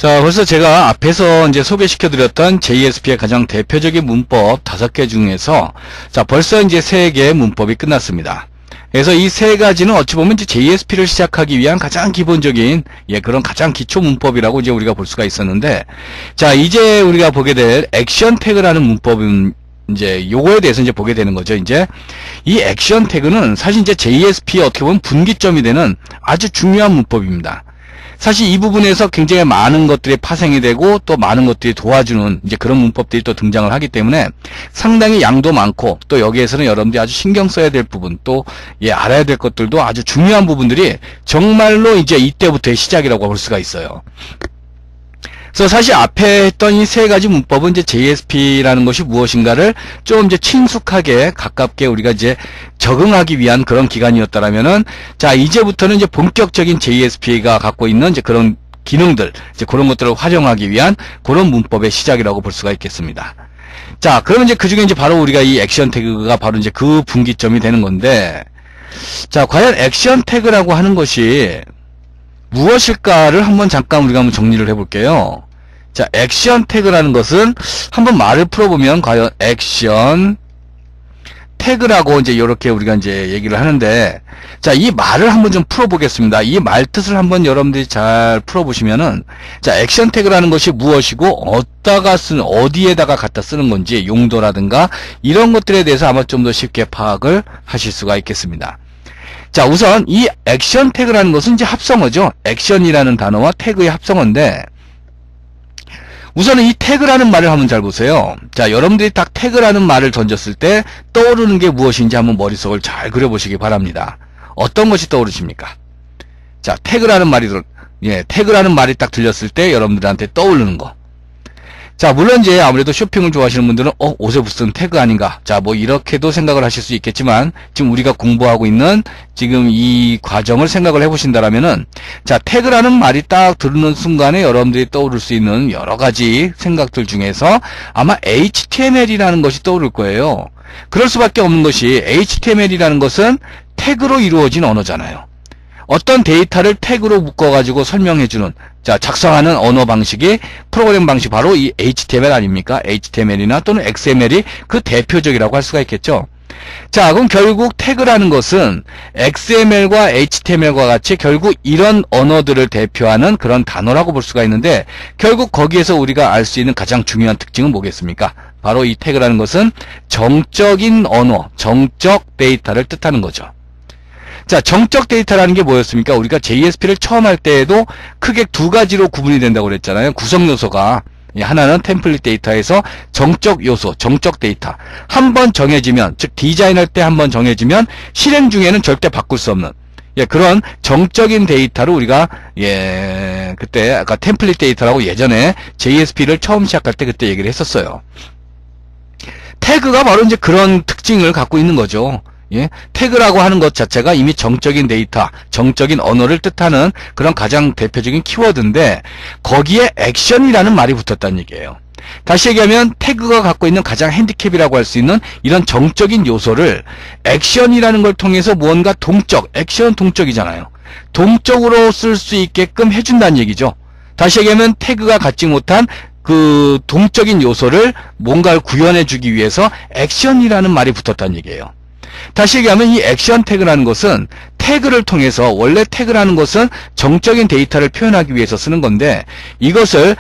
자, 벌써 제가 앞에서 이제 소개시켜드렸던 JSP의 가장 대표적인 문법 5개 중에서 자, 벌써 이제 3개의 문법이 끝났습니다. 그래서 이 3가지는 어찌 보면 이제 JSP를 시작하기 위한 가장 기본적인 그런 가장 기초 문법이라고 이제 우리가 볼 수가 있었는데, 자, 이제 우리가 보게 될 액션 태그라는 문법은 이제 요거에 대해서 이제 보게 되는 거죠. 이제 이 액션 태그는 사실 이제 JSP의 어떻게 보면 분기점이 되는 아주 중요한 문법입니다. 사실 이 부분에서 굉장히 많은 것들이 파생이 되고 또 많은 것들이 도와주는 이제 그런 문법들이 또 등장을 하기 때문에 상당히 양도 많고, 또 여기에서는 여러분들이 아주 신경 써야 될 부분, 또 알아야 될 것들도 아주 중요한 부분들이 정말로 이제 이때부터의 시작이라고 볼 수가 있어요. 그래서 사실 앞에 했던 이 3가지 문법은 이제 JSP라는 것이 무엇인가를 좀 이제 친숙하게 가깝게 우리가 이제 적응하기 위한 그런 기간이었다라면은, 자, 이제부터는 이제 본격적인 JSP가 갖고 있는 이제 그런 기능들, 이제 그런 것들을 활용하기 위한 그런 문법의 시작이라고 볼 수가 있겠습니다. 자, 그러면 이제 그 중에 이제 바로 우리가 이 액션 태그가 바로 이제 그 분기점이 되는 건데, 자, 과연 액션 태그라고 하는 것이 무엇일까를 한번 잠깐 우리가 한번 정리를 해볼게요. 자, 액션 태그라는 것은 한번 말을 풀어보면 과연 액션 태그라고 이제 이렇게 우리가 이제 얘기를 하는데, 자, 이 말을 한번 좀 풀어보겠습니다. 이 말 뜻을 한번 여러분들이 잘 풀어보시면은, 자, 액션 태그라는 것이 무엇이고 어디에다가 갖다 쓰는 건지 용도라든가 이런 것들에 대해서 아마 좀 더 쉽게 파악을 하실 수가 있겠습니다. 자, 우선 이 액션 태그라는 것은 이제 합성어죠. 액션이라는 단어와 태그의 합성어인데, 우선은 이 태그라는 말을 한번 잘 보세요. 자, 여러분들이 딱 태그라는 말을 던졌을 때 떠오르는 게 무엇인지 한번 머릿속을 잘 그려보시기 바랍니다. 어떤 것이 떠오르십니까? 자, 태그라는 말이 딱 들렸을 때 여러분들한테 떠오르는 거. 자, 물론 이제 아무래도 쇼핑을 좋아하시는 분들은 옷에 붙은 태그 아닌가, 자, 뭐 이렇게도 생각을 하실 수 있겠지만, 지금 우리가 공부하고 있는 지금 이 과정을 생각을 해보신다라면은, 자, 태그라는 말이 딱 들으는 순간에 여러분들이 떠오를 수 있는 여러 가지 생각들 중에서 아마 HTML이라는 것이 떠오를 거예요. 그럴 수밖에 없는 것이, HTML이라는 것은 태그로 이루어진 언어잖아요. 어떤 데이터를 태그로 묶어가지고 설명해주는, 자, 작성하는 언어 방식이, 프로그램 방식, 바로 이 HTML 아닙니까? HTML이나 또는 XML이 그 대표적이라고 할 수가 있겠죠. 자, 그럼 결국 태그라는 것은 XML과 HTML과 같이 결국 이런 언어들을 대표하는 그런 단어라고 볼 수가 있는데, 결국 거기에서 우리가 알 수 있는 가장 중요한 특징은 뭐겠습니까? 바로 이 태그라는 것은 정적인 언어, 정적 데이터를 뜻하는 거죠. 자, 정적 데이터라는 게 뭐였습니까? 우리가 JSP를 처음 할 때에도 크게 2가지로 구분이 된다고 그랬잖아요. 구성 요소가. 하나는 템플릿 데이터에서 정적 요소, 정적 데이터. 한번 정해지면, 즉 디자인할 때 한번 정해지면 실행 중에는 절대 바꿀 수 없는 그런 정적인 데이터를 우리가 그때 아까 템플릿 데이터라고 예전에 JSP를 처음 시작할 때 그때 얘기를 했었어요. 태그가 바로 이제 그런 특징을 갖고 있는 거죠. 태그라고 하는 것 자체가 이미 정적인 데이터, 정적인 언어를 뜻하는 그런 가장 대표적인 키워드인데, 거기에 액션이라는 말이 붙었다는 얘기예요. 다시 얘기하면 태그가 갖고 있는 가장 핸디캡이라고 할 수 있는 이런 정적인 요소를 액션이라는 걸 통해서 무언가 액션 동적이잖아요. 동적으로 쓸 수 있게끔 해준다는 얘기죠. 다시 얘기하면 태그가 갖지 못한 그 동적인 요소를 뭔가를 구현해주기 위해서 액션이라는 말이 붙었다는 얘기예요. 다시 얘기하면 이 액션 태그라는 것은 태그를 통해서, 원래 태그라는 것은 정적인 데이터를 표현하기 위해서 쓰는 건데, 이것을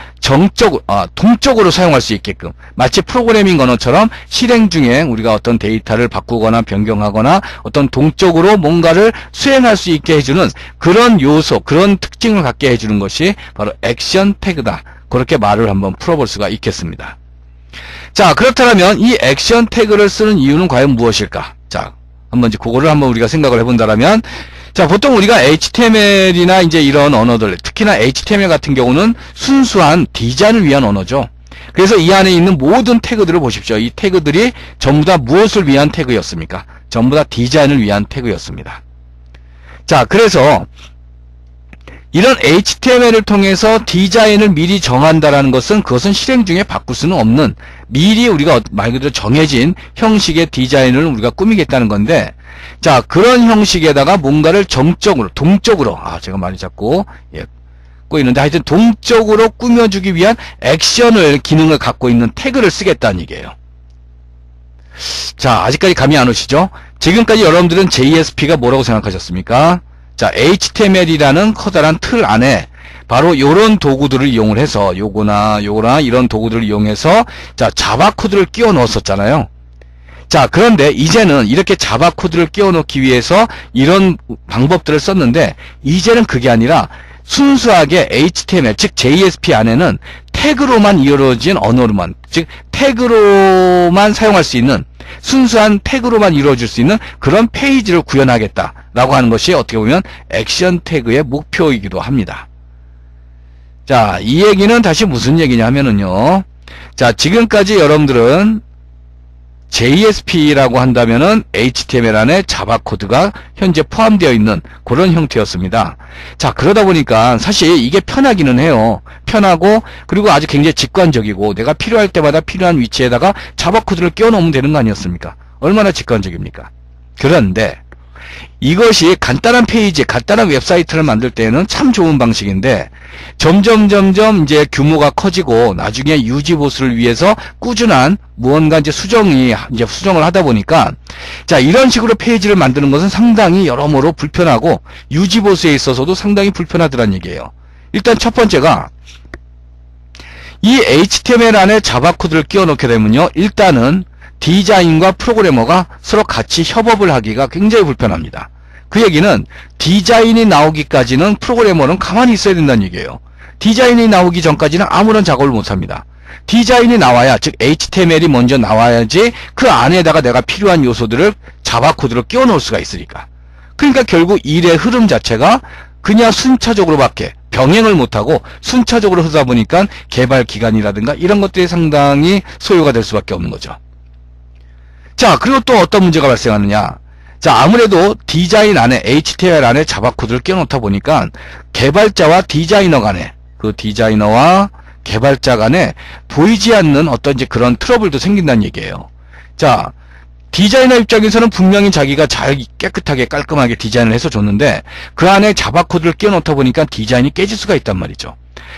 동적으로 사용할 수 있게끔, 마치 프로그래밍 언어처럼 실행 중에 우리가 어떤 데이터를 바꾸거나 변경하거나 어떤 동적으로 뭔가를 수행할 수 있게 해주는 그런 요소, 그런 특징을 갖게 해주는 것이 바로 액션 태그다. 그렇게 말을 한번 풀어볼 수가 있겠습니다. 자, 그렇다면 이 액션 태그를 쓰는 이유는 과연 무엇일까? 자, 한번 이제 그거를 한번 우리가 생각을 해본다라면, 자, 보통 우리가 HTML이나 이제 이런 언어들, 특히나 HTML 같은 경우는 순수한 디자인을 위한 언어죠. 그래서 이 안에 있는 모든 태그들을 보십시오. 이 태그들이 전부 다 무엇을 위한 태그였습니까? 전부 다 디자인을 위한 태그였습니다. 자, 그래서 이런 HTML을 통해서 디자인을 미리 정한다라는 것은, 그것은 실행 중에 바꿀 수는 없는, 미리 우리가 말 그대로 정해진 형식의 디자인을 우리가 꾸미겠다는 건데, 자, 그런 형식에다가 뭔가를 정적으로, 동적으로, 제가 말이 자꾸 갖고 있는데 하여튼 동적으로 꾸며주기 위한 액션을 기능을 갖고 있는 태그를 쓰겠다는 얘기예요. 자, 아직까지 감이 안 오시죠? 지금까지 여러분들은 JSP가 뭐라고 생각하셨습니까? 자, HTML이라는 커다란 틀 안에 바로 요런 도구들을 이용을 해서 요거나 이런 도구들을 이용해서 자, 자바 코드를 끼워 넣었었잖아요. 자, 그런데 이제는 이렇게 자바 코드를 끼워 넣기 위해서 이런 방법들을 썼는데 이제는 그게 아니라 순수하게 HTML 즉 JSP 안에는 태그로만 이루어진 언어로만 즉 태그로만 사용할 수 있는 순수한 태그로만 이루어질 수 있는 그런 페이지를 구현하겠다라고 하는 것이 어떻게 보면 액션 태그의 목표이기도 합니다. 자, 이 얘기는 다시 무슨 얘기냐 하면은요. 자, 지금까지 여러분들은 JSP라고 한다면은 HTML 안에 자바 코드가 현재 포함되어 있는 그런 형태였습니다. 자, 그러다 보니까 사실 이게 편하기는 해요. 편하고 그리고 아주 굉장히 직관적이고 내가 필요할 때마다 필요한 위치에다가 자바 코드를 끼워 넣으면 되는 거 아니었습니까? 얼마나 직관적입니까? 그런데 이것이 간단한 페이지, 간단한 웹사이트를 만들 때는 참 좋은 방식인데 점점 이제 규모가 커지고 나중에 유지 보수를 위해서 꾸준한 무언가 이제 수정을 하다 보니까 자, 이런 식으로 페이지를 만드는 것은 상당히 여러모로 불편하고 유지 보수에 있어서도 상당히 불편하더란 얘기예요. 일단 첫 번째가 이 HTML 안에 자바 코드를 끼워 넣게 되면요. 일단은 디자인과 프로그래머가 서로 같이 협업을 하기가 굉장히 불편합니다. 그 얘기는 디자인이 나오기까지는 프로그래머는 가만히 있어야 된다는 얘기예요. 디자인이 나오기 전까지는 아무런 작업을 못합니다. 디자인이 나와야 즉 HTML이 먼저 나와야지 그 안에다가 내가 필요한 요소들을 자바 코드로 끼워 넣을 수가 있으니까. 그러니까 결국 일의 흐름 자체가 그냥 순차적으로밖에 병행을 못하고 순차적으로 흐르다 보니까 개발 기간이라든가 이런 것들이 상당히 소요가 될 수밖에 없는 거죠. 자, 그리고 또 어떤 문제가 발생하느냐. 자, 아무래도 디자인 안에 HTML 안에 자바 코드를 끼워놓다 보니까 개발자와 디자이너 간에 그 디자이너와 개발자 간에 보이지 않는 어떤 이제 그런 트러블도 생긴다는 얘기예요. 자, 디자이너 입장에서는 분명히 자기가 잘 깨끗하게 깔끔하게 디자인을 해서 줬는데 그 안에 자바 코드를 끼워놓다 보니까 디자인이 깨질 수가 있단 말이죠.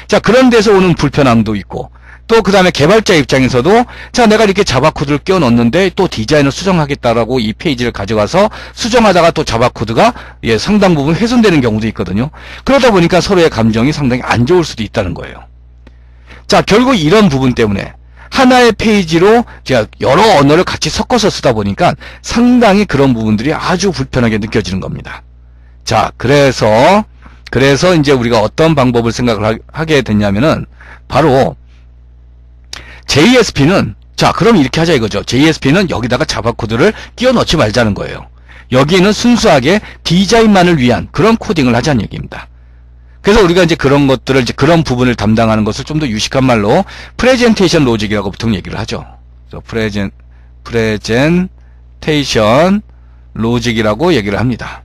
자, 그런 데서 오는 불편함도 있고 또 그 다음에 개발자 입장에서도 자, 내가 이렇게 자바 코드를 끼워 넣었는데 또 디자인을 수정하겠다라고 이 페이지를 가져가서 수정하다가 또 자바 코드가 상당 부분 훼손되는 경우도 있거든요. 그러다 보니까 서로의 감정이 상당히 안 좋을 수도 있다는 거예요. 자, 결국 이런 부분 때문에 하나의 페이지로 제가 여러 언어를 같이 섞어서 쓰다 보니까 상당히 그런 부분들이 아주 불편하게 느껴지는 겁니다. 자, 그래서 이제 우리가 어떤 방법을 생각을 하게 됐냐면은 바로 JSP는 자, 그럼 이렇게 하자 이거죠. JSP는 여기다가 자바 코드를 끼워 넣지 말자는 거예요. 여기는 순수하게 디자인만을 위한 그런 코딩을 하자는 얘기입니다. 그래서 우리가 이제 그런 것들을 이제 그런 부분을 담당하는 것을 좀 더 유식한 말로 프레젠테이션 로직이라고 보통 얘기를 하죠. 그래서 프레젠테이션 로직이라고 얘기를 합니다.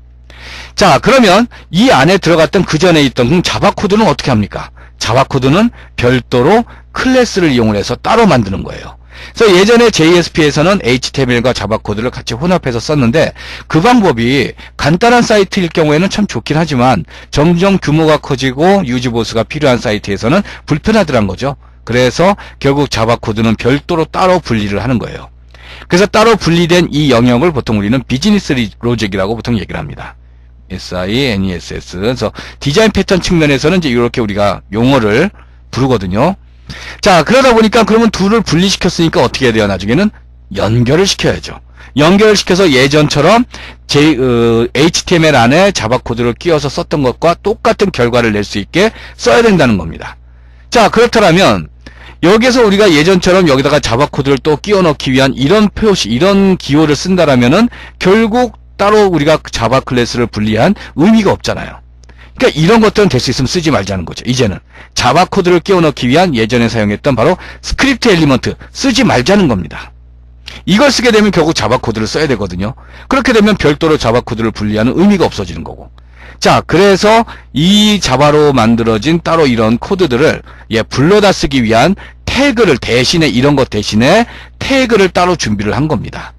자, 그러면 이 안에 들어갔던 그 전에 있던 그럼 자바 코드는 어떻게 합니까? 자바 코드는 별도로 클래스를 이용을 해서 따로 만드는 거예요. 그래서 예전에 JSP에서는 HTML과 자바 코드를 같이 혼합해서 썼는데 그 방법이 간단한 사이트일 경우에는 참 좋긴 하지만 점점 규모가 커지고 유지 보수가 필요한 사이트에서는 불편하더란 거죠. 그래서 결국 자바 코드는 별도로 따로 분리를 하는 거예요. 그래서 따로 분리된 이 영역을 보통 우리는 비즈니스 로직이라고 보통 얘기를 합니다. SINESS. 그래서 디자인 패턴 측면에서는 이제 이렇게 우리가 용어를 부르거든요. 자, 그러다 보니까 그러면 둘을 분리시켰으니까 어떻게 해야 돼요? 나중에는 연결을 시켜야죠. 연결을 시켜서 예전처럼 HTML 안에 자바 코드를 끼워서 썼던 것과 똑같은 결과를 낼 수 있게 써야 된다는 겁니다. 자, 그렇다면 여기서 우리가 예전처럼 여기다가 자바 코드를 또 끼워 넣기 위한 이런 표시, 이런 기호를 쓴다라면은 결국 따로 우리가 자바 클래스를 분리한 의미가 없잖아요. 그러니까 이런 것들은 될 수 있으면 쓰지 말자는 거죠. 이제는 자바 코드를 끼워 넣기 위한 예전에 사용했던 바로 스크립트 엘리먼트 쓰지 말자는 겁니다. 이걸 쓰게 되면 결국 자바 코드를 써야 되거든요. 그렇게 되면 별도로 자바 코드를 분리하는 의미가 없어지는 거고. 자, 그래서 이 자바로 만들어진 따로 이런 코드들을 불러다 쓰기 위한 태그를 대신에 이런 것 대신에 태그를 따로 준비를 한 겁니다.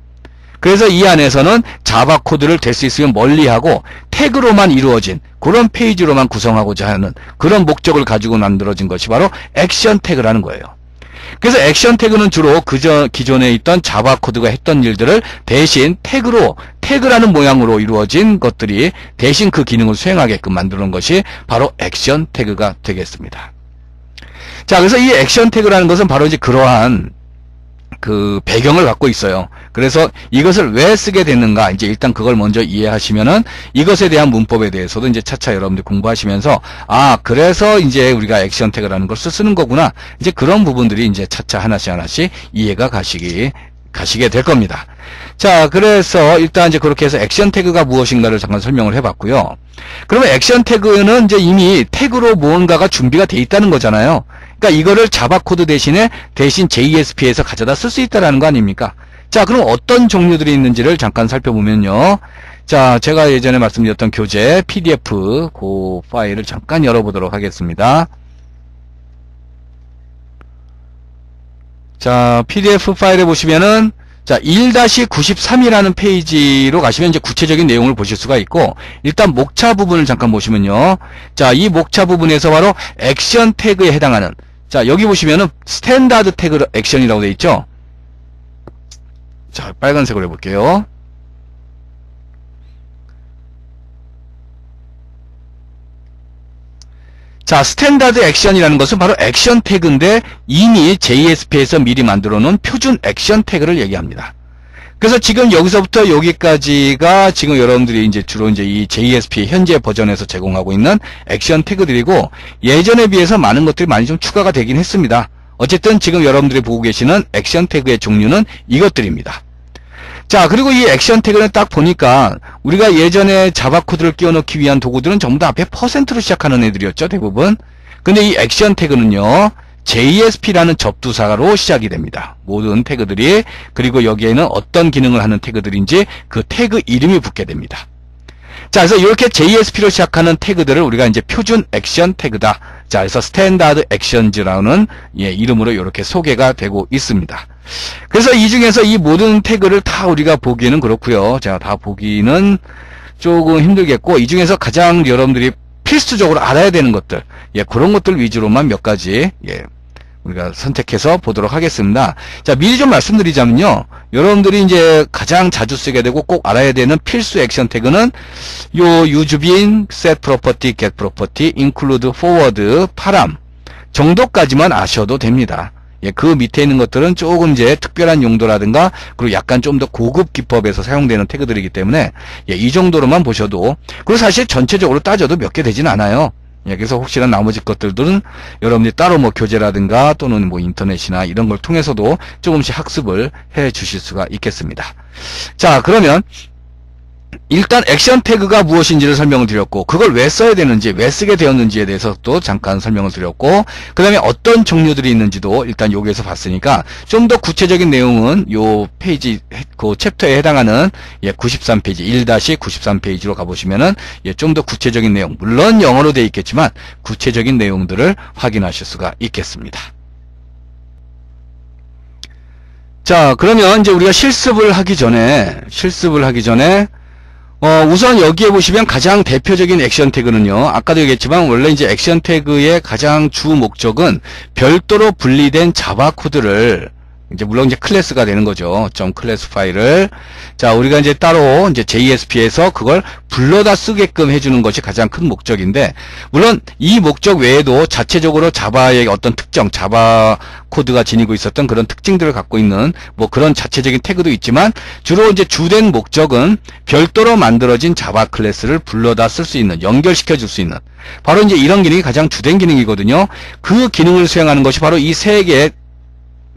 그래서 이 안에서는 자바 코드를 될 수 있으면 멀리하고 태그로만 이루어진 그런 페이지로만 구성하고자 하는 그런 목적을 가지고 만들어진 것이 바로 액션 태그라는 거예요. 그래서 액션 태그는 주로 기존에 있던 자바 코드가 했던 일들을 대신 태그라는 모양으로 이루어진 것들이 대신 그 기능을 수행하게끔 만드는 것이 바로 액션 태그가 되겠습니다. 자, 그래서 이 액션 태그라는 것은 바로 이제 그러한 그 배경을 갖고 있어요. 그래서 이것을 왜 쓰게 됐는가, 이제 일단 그걸 먼저 이해하시면은 이것에 대한 문법에 대해서도 이제 차차 여러분들 공부하시면서, 아, 그래서 이제 우리가 액션 태그라는 걸 쓰는 거구나. 이제 그런 부분들이 이제 차차 하나씩 이해가 가시게 될 겁니다. 자, 그래서 일단 이제 그렇게 해서 액션 태그가 무엇인가를 잠깐 설명을 해봤고요. 그러면 액션 태그는 이제 이미 태그로 무언가가 준비가 돼 있다는 거잖아요. 그러니까 이거를 자바 코드 대신 JSP에서 가져다 쓸 수 있다라는 거 아닙니까? 자, 그럼 어떤 종류들이 있는지를 잠깐 살펴보면요. 자, 제가 예전에 말씀드렸던 교재 PDF 그 파일을 잠깐 열어보도록 하겠습니다. 자, PDF 파일에 보시면은 자, 1-93이라는 페이지로 가시면 이제 구체적인 내용을 보실 수가 있고, 일단 목차 부분을 잠깐 보시면요. 자, 이 목차 부분에서 바로 액션 태그에 해당하는, 자, 여기 보시면은 스탠다드 태그 액션이라고 되어 있죠. 자, 빨간색으로 해볼게요. 자, 스탠다드 액션이라는 것은 바로 액션 태그인데 이미 JSP에서 미리 만들어 놓은 표준 액션 태그를 얘기합니다. 그래서 지금 여기서부터 여기까지가 지금 여러분들이 이제 주로 이제 이 JSP 현재 버전에서 제공하고 있는 액션 태그들이고, 예전에 비해서 많은 것들이 많이 좀 추가가 되긴 했습니다. 어쨌든 지금 여러분들이 보고 계시는 액션 태그의 종류는 이것들입니다. 자, 그리고 이 액션 태그는 딱 보니까 우리가 예전에 자바 코드를 끼워넣기 위한 도구들은 전부 다 앞에 %로 시작하는 애들이었죠, 대부분. 근데 이 액션 태그는요, JSP라는 접두사로 시작이 됩니다. 모든 태그들이. 그리고 여기에는 어떤 기능을 하는 태그들인지 그 태그 이름이 붙게 됩니다. 자, 그래서 이렇게 JSP로 시작하는 태그들을 우리가 이제 표준 액션 태그다. 자, 그래서 스탠다드 액션즈라는 이름으로 이렇게 소개가 되고 있습니다. 그래서 이 중에서 이 모든 태그를 다 우리가 보기는 그렇고요. 자, 다 보기는 조금 힘들겠고, 이 중에서 가장 여러분들이 필수적으로 알아야 되는 것들, 그런 것들 위주로만 몇 가지, 우리가 선택해서 보도록 하겠습니다. 자, 미리 좀 말씀드리자면요. 여러분들이 이제 가장 자주 쓰게 되고 꼭 알아야 되는 필수 액션 태그는 요 useBin, setProperty, getProperty, include, forward, param 정도까지만 아셔도 됩니다. 그 밑에 있는 것들은 조금 이제 특별한 용도라든가 그리고 약간 좀 더 고급 기법에서 사용되는 태그들이기 때문에 이 정도로만 보셔도, 그리고 사실 전체적으로 따져도 몇 개 되진 않아요. 그래서 혹시나 나머지 것들은 여러분들이 따로 뭐 교재라든가 또는 뭐 인터넷이나 이런 걸 통해서도 조금씩 학습을 해 주실 수가 있겠습니다. 자, 그러면 일단 액션 태그가 무엇인지를 설명을 드렸고, 그걸 왜 써야 되는지, 왜 쓰게 되었는지에 대해서 또 잠깐 설명을 드렸고, 그 다음에 어떤 종류들이 있는지도 일단 여기에서 봤으니까 좀 더 구체적인 내용은 요 페이지, 그 챕터에 해당하는 93페이지, 1-93페이지로 가보시면은 좀 더 구체적인 내용, 물론 영어로 되어 있겠지만 구체적인 내용들을 확인하실 수가 있겠습니다. 자, 그러면 이제 우리가 실습을 하기 전에 우선 여기에 보시면 가장 대표적인 액션 태그는요, 아까도 얘기했지만 원래 이제 액션 태그의 가장 주 목적은 별도로 분리된 자바 코드를, 이제 물론 이제 클래스가 되는 거죠. .클래스 파일을. 자, 우리가 이제 따로 이제 JSP에서 그걸 불러다 쓰게끔 해주는 것이 가장 큰 목적인데, 물론 이 목적 외에도 자체적으로 자바의 어떤 특정, 자바 코드가 지니고 있었던 그런 특징들을 갖고 있는 뭐 그런 자체적인 태그도 있지만, 주로 이제 주된 목적은 별도로 만들어진 자바 클래스를 불러다 쓸 수 있는, 연결시켜 줄 수 있는, 바로 이제 이런 기능이 가장 주된 기능이거든요. 그 기능을 수행하는 것이 바로 이 세 개의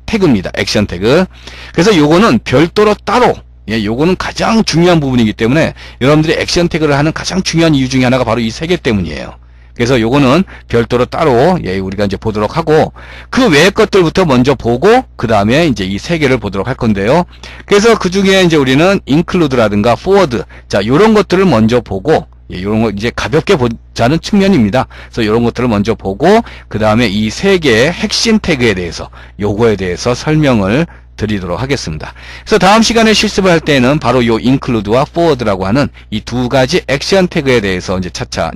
태그입니다. 액션 태그. 그래서 요거는 별도로 따로, 요거는 가장 중요한 부분이기 때문에 여러분들이 액션 태그를 하는 가장 중요한 이유 중에 하나가 바로 이 세 개 때문이에요. 그래서 요거는 별도로 따로 우리가 이제 보도록 하고, 그 외의 것들부터 먼저 보고 그 다음에 이제 이 세 개를 보도록 할 건데요. 그래서 그 중에 이제 우리는 include라든가 forward, 자, 요런 것들을 먼저 보고, 이런 거 이제 가볍게 보자는 측면입니다. 그래서 이런 것들을 먼저 보고 그 다음에 이 세 개의 핵심 태그에 대해서, 요거에 대해서 설명을 드리도록 하겠습니다. 그래서 다음 시간에 실습을 할 때는 바로 요 include와 forward라고 하는 이 두 가지 액션 태그에 대해서 이제 차차가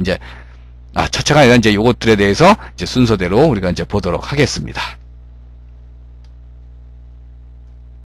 아니라 이제 요것들에 대해서 이제 순서대로 우리가 이제 보도록 하겠습니다.